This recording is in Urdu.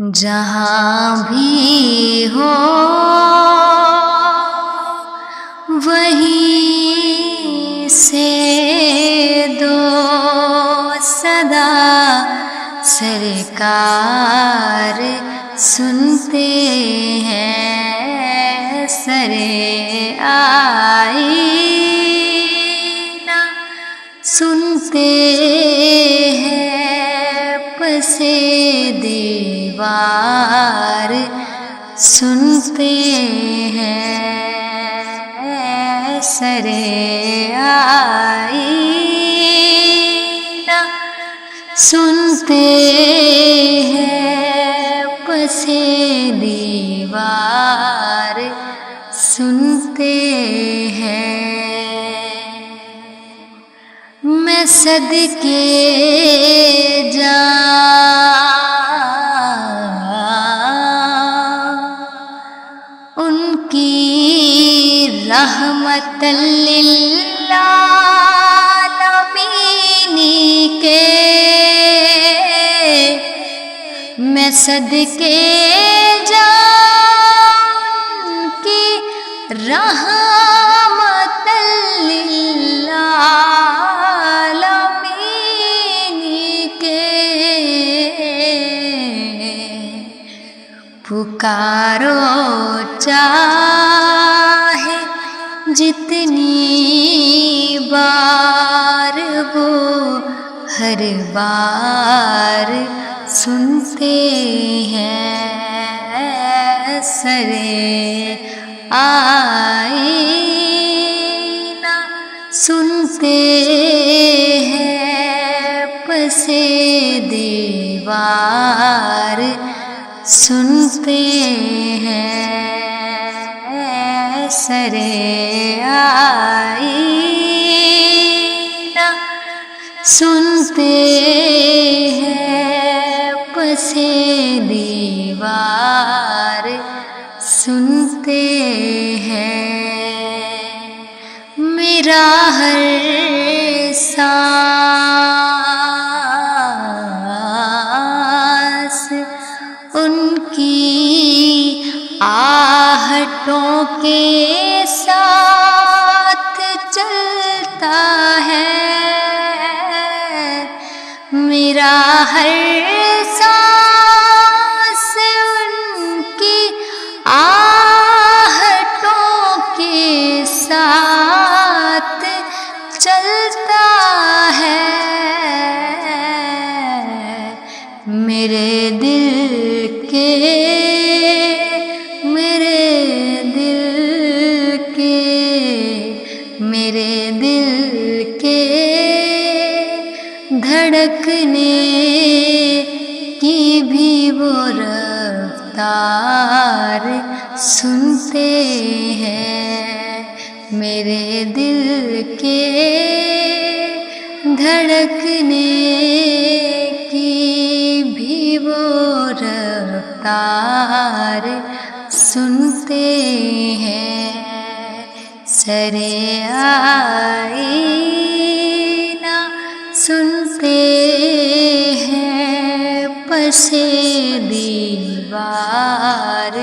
جہاں بھی ہو وہیں سے دو صدا سرکار سنتے ہیں، سرے آئینہ سنتے ہیں، پسے دیوار سنتے ہیں، سرے آئینہ سنتے ہیں، پسے دیوار سنتے ہیں۔ میں صدقے ان کی رحمت للعالمین کے، میں صدقے ان کی رحمت للعالمین کے، پکارو چاہے جتنی بار وہ ہر بار سنتے ہیں، سرے آئینہ سنتے ہیں، پسے دیوار سنتے ہیں، سرے آئینہ سنتے ہیں، پسے دیوار سنتے ہیں۔ میرا ہر سانس ان کی آہٹوں کے ساتھ چلتا ہے، میرا ہر سانس ان کی آہٹوں کے ساتھ چلتا ہے، میرے دل کے دھڑکنے کی بھی وہ رفتار سنتے ہیں، میرے دل کے دھڑکنے کی بھی وہ رفتار سنتے ہیں، سرے آئینہ سنتے ہیں، پسے دیوار